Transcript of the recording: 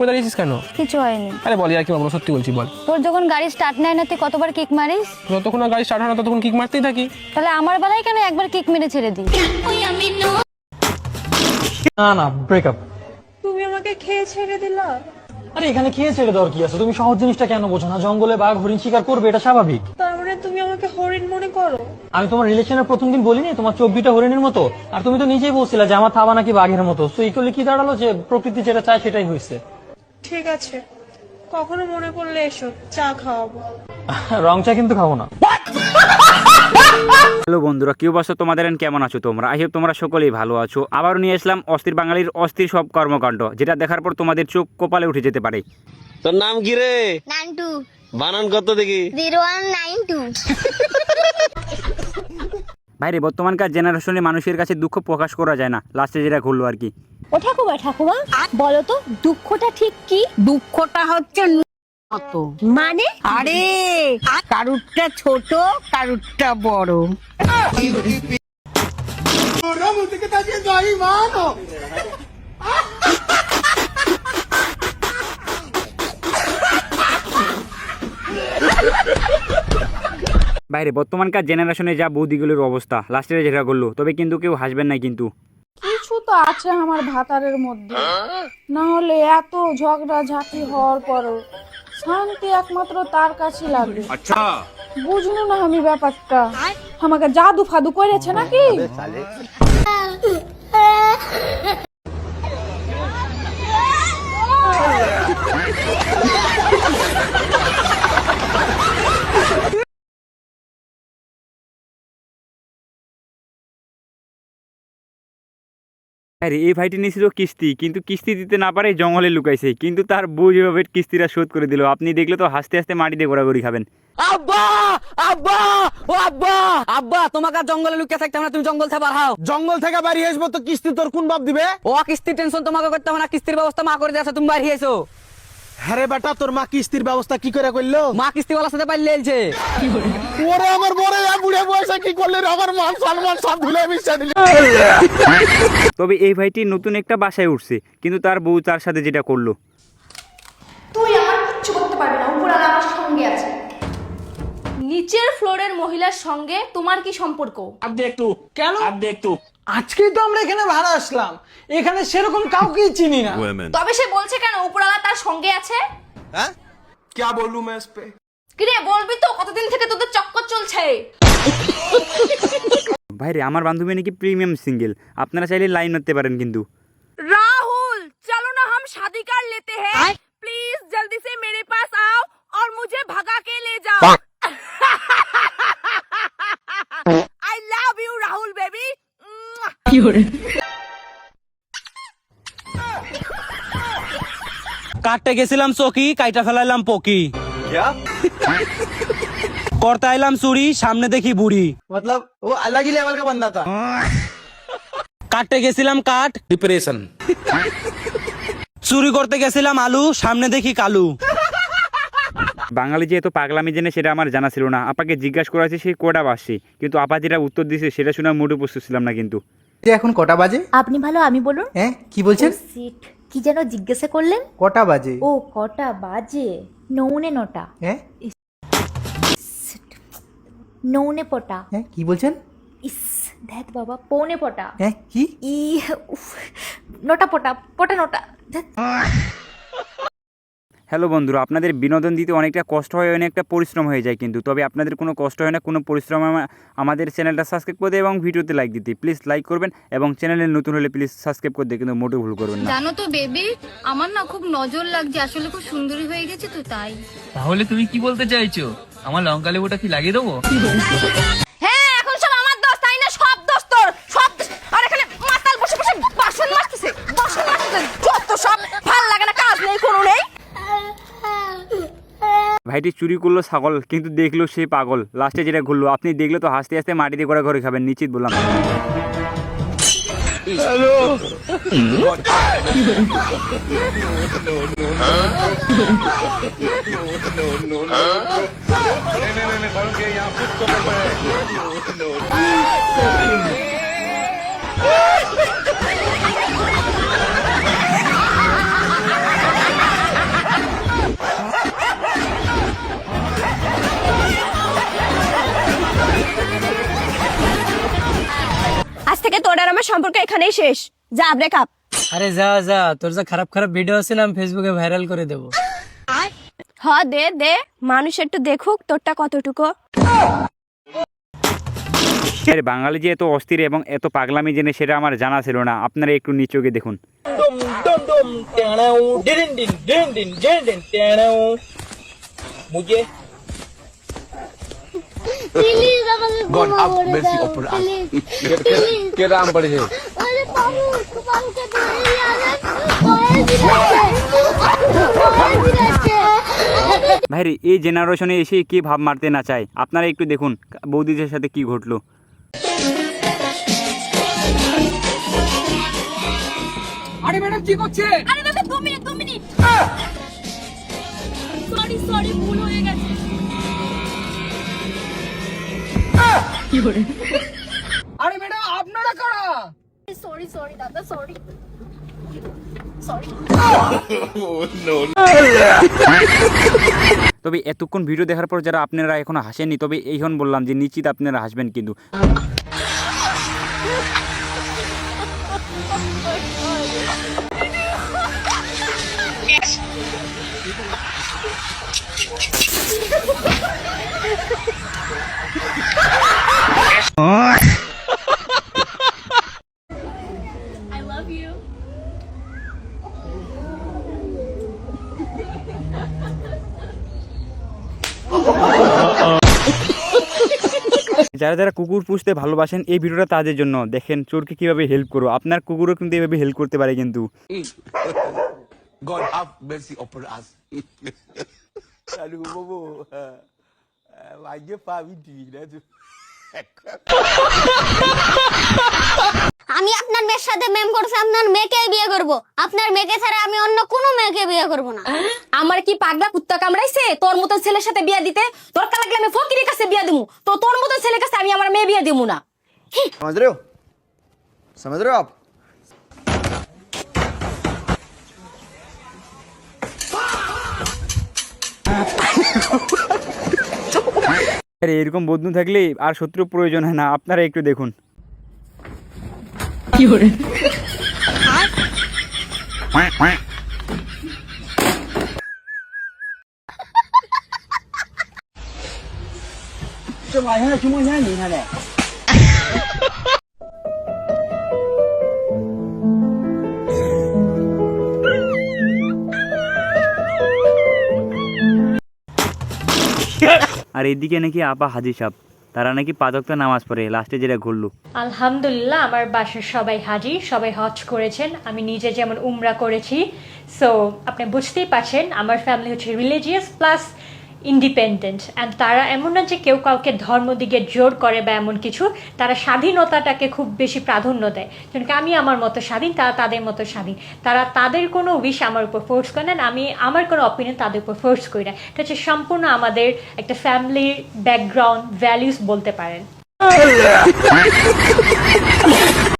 কোথায় গেছিস কেন? কিছু হয়নি। আরে বল, আর কি বলবো, সত্যি বলছি বল। তোর যখন গাড়ি স্টার্ট নেয় না তুই কতবার কিক মারিস? যতক্ষণ না গাড়ি স্টার্ট হয় না ততক্ষণ কিক মারতেই থাকি। তাহলে আমার বেলায় কেন একবার কিক মেরে ছেড়ে দিই? না ব্রেকআপ। তুমি আমাকে খেয়ে ছেড়ে দিলা। আরে এখানে খেয়ে ছেড়ে দেওয়ার কি আছে? তুমি সহজ জিনিসটা কেন বোঝো না? জঙ্গলে বাঘ হরিণ শিকার করবে, এটা স্বাভাবিক। তার মানে তুমি আমাকে হরিণ মনে করো? আমি তোমার রিলেশনের প্রথম দিন বলিনি তোমার 24টা হরিণের মতো? আর তুমি তো নিজেই বলছিলে যে আমার থাবা নাকি বাঘের মতো। সো ইকুয়ালি কি দাঁড়ালো যে প্রকৃতি যেটা চায় সেটাই হয়েছে। ঠিক আছে, কখনো মনে পড়লে এসো, চা খাওয়াবো। রং চা কিন্তু খাবো না। হ্যালো বন্ধুরা, কি অবস্থা তোমাদের? কেমন আছো তোমরা? আই হোপ তোমরা সকলেই ভালো আছো। আবারও নিয়ে আসলাম অস্থির বাঙালির অস্থির সব কর্মকাণ্ড, যেটা দেখার পর তোমাদের চোখ কপালে উঠে যেতে পারে। তোর নাম কি রে? নান্টু। বানান কত দেখি? 0192। ভাইরে, বর্তমানকার জেনারেশনে মানুষের কাছে দুঃখ প্রকাশ করা যায় না, লাস্টে যেটা ঘুরলো আর কি। ও ঠাকুমা ঠাকুমা বলো তো দুঃখটা ঠিক কি? দুঃখটা হচ্ছে মানে আরে কারুরটা ছোট কারুরটা বড়। বাইরে বর্তমানকার জেনারেশনে যা বৌদিগুলোর অবস্থা, লাস্টে যেটা করলো, তবে কিন্তু কেউ হাসবেন না কিন্তু। কিছু তো আছে আমার ভাতারের মধ্যে, না হলে এত ঝগড়া ঝাঁটি হওয়ার পরও শান্তি একমাত্র তার কাছে লাগে। আচ্ছা বুঝলো না আমি ব্যাপারটা, আমাকে জাদু ফাদু করেছে নাকি? আরে এই ভাইটি নিয়েছিল কিস্তি, কিন্তু কিস্তি দিতে না পারে জঙ্গলে লুকাইছে, কিন্তু তার বউ যেভাবে কিস্তিটা শোধ করে দিল, আপনি দেখলে তো হাসতে হাসতে মাটিতে ঘোরাঘুরি খাবেন। আব্বা আব্বা ও আব্বা আব্বা, তোমাকে আর জঙ্গলে লুকিয়ে থাকতে না, তুমি জঙ্গল থেকে বার হও। জঙ্গল থেকে বাড়ি আসবো তো কিস্তি তোর কোন বাপ দিবে? ও কিস্তির টেনশন তোমাকে করতে হবে না, কিস্তির ব্যবস্থা মা করে দিয়েছে, তুমি বাড়ি এসো। হ্যাঁ বেটা, তোর মা কিস্তির ব্যবস্থা কি করে করলো? মা কিস্তিওয়ালার সাথে পাইলে এলছে। ওরে আমার বড় বুড়ে বয়সে কি করলে রে? আমার মান সম্মান সব ধুলে মিশে দিল। তবে এই ভাইটি নতুন একটা বাসায় উঠছে, কিন্তু তার বউ তার সাথে যেটা করলো। তুই আমার কিচ্ছু করতে পারবি না, উপরওয়ালা আমার সঙ্গে আছে। নিচের ফ্লোরের মহিলার সঙ্গে তোমার কি সম্পর্ক? কেন? আজকেই তো আমরা এখানে ভাড়া আসলাম, এখানে সেরকম কাউকেই চিনি না। তবে সে বলছে কেন উপরওয়ালা তার সঙ্গে আছে? হ্যাঁ क्या बोलूं मैं इस पे? কিরে বলবি তো, কতদিন থেকে তোদের চক্কর চলছে? ভাইরে, আমার বান্ধবী নাকি প্রিমিয়াম সিঙ্গেল, আপনারা চাইলে লাইন মারতে পারেন কিন্তু। राहुल चलो ना हम शादी कर लेते हैं, प्लीज जल्दी से मेरे पास आओ और मुझे भगा के ले जाओ। I love you Rahul baby. কাটতে গেছিলাম চকি, কাইটা ফেলাইলাম পকি। করতে আইলাম চুরি, সামনে দেখি বুড়ি। मतलब वो अलग ही लेवल का बंदा था। কাটতে গেছিলাম কাঠ, डिप्रेशन। চুরি করতে গেছিলাম আলু, সামনে দেখি কালু। বাঙালি যে এত পাগলামি জেনে সেটা আমার জানা ছিল না। আপাকে জিজ্ঞাসা করা হয়েছে সেই কটা বাসছি, কিন্তু আপা যেটা উত্তর দিয়েছে সেটা শুনে মোটে প্রস্তুত ছিলাম না কিন্তু। এখন কটা বাজে? আপনি ভালো, আমি বলুন। হ্যাঁ কি বলছেন? সিট কি যেন জিজ্ঞাসা করলেন? কটা বাজে? ও কটা বাজে? 9:09। হ্যাঁ নৌনে পটা। হ্যাঁ কি বলছেন? ইস ধ্যাত বাবা, পৌনে পটা। হ্যাঁ কি? ই উফ, নটা পটা, পটা নটা। ধ্যাৎ। হ্যালো বন্ধুরা, আপনাদের বিনোদন দিতে অনেকটা কষ্ট হয়, অনেকটা পরিশ্রম হয়ে যায় কিন্তু। তবে আপনাদের কোনো কষ্ট হয় না, কোনো পরিশ্রম হয় না। আমাদের চ্যানেলটা সাবস্ক্রাইব করে দেয় এবং ভিডিওতে লাইক দিতে প্লিজ লাইক করবেন, এবং চ্যানেলে নতুন হলে প্লিজ সাবস্ক্রাইব করে দিয়ে কিন্তু মোটেও ভুল করবেন না। জানো তো বেবি, আমার না খুব নজর লাগছে, আসলে খুব সুন্দরী হয়ে গেছে তো তাই। তাহলে তুমি কি বলতে চাইছো? আমার লঙ্কা লেবুটা কি লাগিয়ে দেবো? হ্যাঁ এখন সব আমার দোষ, তাই না? সব দোষ তোর, সব দোষ। আর এখানে মাতাল বসে বসে বাসন মাজতেছে, যত সব ভাল লাগে না, কাজ নেই কোনো নেই। ভাইটি চুরি করলো ছাগল, কিন্তু দেখলো সে পাগল, লাস্টে যেটা ঘুরলো আপনি দেখলে তো হাসতে হাসতে মাটিতে ঘোরা ঘরে খাবেন, নিশ্চিত বললাম। সম্পর্ক এখানেই শেষ। যা ব্রেকআপ। আরে যা যা, তোর যা খারাপ খারাপ ভিডিও আছে না, আমি ফেসবুকে ভাইরাল করে দেবো। হ দে দে, মানুষ একটু দেখুক তোরটা কতটুকু। আরে বাঙালি যে এত অস্থির এবং এত পাগলামি জেনে সেটা আমার জানা ছিল না। আপনারা একটু নিচকে দেখুন। God have mercy upon us. के राम पड़े है ভাইরে এই জেনারেশনে এসে কে ভাব মারতে না চায়? আপনারা একটু দেখুন বৌদিদের সাথে কি ঘটলো। আরে ম্যাডাম কি করছে? আরে দাদা 2 মিনিট। সরি ভুল হয়ে গেছে। আরে ম্যাডাম আপনারা কারা? সরি দাদা, সরি। তবে এতক্ষণ ভিডিও দেখার পর যারা আপনারা এখনো হাসেননি, তবে এইখন বললাম যে নিশ্চিত আপনারা হাসবেন কিন্তু। যারা যারা কুকুর পুষতে ভালোবাসেন এই ভিডিওটা তাদের জন্য। দেখেন চোরকে কিভাবে হেল্প করো, আপনার কুকুরও কিন্তু এভাবে হেল্প করতে পারে কিন্তু। God have mercy upon us. Aduh bobo. Aja paham diri dah tu. আমি আপনার মেয়ের সাথে মেম করছি, আপনার মেয়েকেই বিয়ে করব। আপনার মেয়েকে ছাড়া আমি অন্য কোনো মেয়েকে বিয়ে করব না। আমার কি পাগলা কুত্তা কামড়াইছে তোর মতো ছেলের সাথে বিয়ে দিতে? দরকার লাগলে আমি ফকিরের কাছে বিয়ে দিমু, তো তোর মতো ছেলের কাছে আমি আমার মেয়ে বিয়ে দিমু না। समझ रहे हो? समझ रहे हो आप? আরে এরকম বন্ধু থাকলে আর শত্রু প্রয়োজন হয় না। আপনারা একটু দেখুন। কি করে? আর এদিকে নাকি আপা হাজি সাহেব, তারা নাকি 5 ওয়াক্ত নামাজ পড়ে। লাস্টে যেটা ঘটলো, আলহামদুলিল্লাহ আমার বাসার সবাই হাজি, সবাই হজ করেছেন, আমি নিজে যেমন উমরা করেছি। সো আপনি বুঝতেই পারছেন আমার ফ্যামিলি হচ্ছে রিলিজিয়াস প্লাস ইন্ডিপেন্ডেন্ট, অ্যান্ড তারা এমন না যে কেউ কাউকে ধর্ম দিকে জোর করে বা এমন কিছু। তারা স্বাধীনতাটাকে খুব বেশি প্রাধান্য দেয়, যেন আমি আমার মতো স্বাধীন, তারা তাদের মতো স্বাধীন। তারা তাদের কোনো উইশ আমার উপর ফোর্স করে না, আমি আমার কোনো অপিনিয়ন তাদের উপর ফোর্স করি না। এটা হচ্ছে সম্পূর্ণ আমাদের একটা ফ্যামিলির ব্যাকগ্রাউন্ড ভ্যালিউস বলতে পারেন।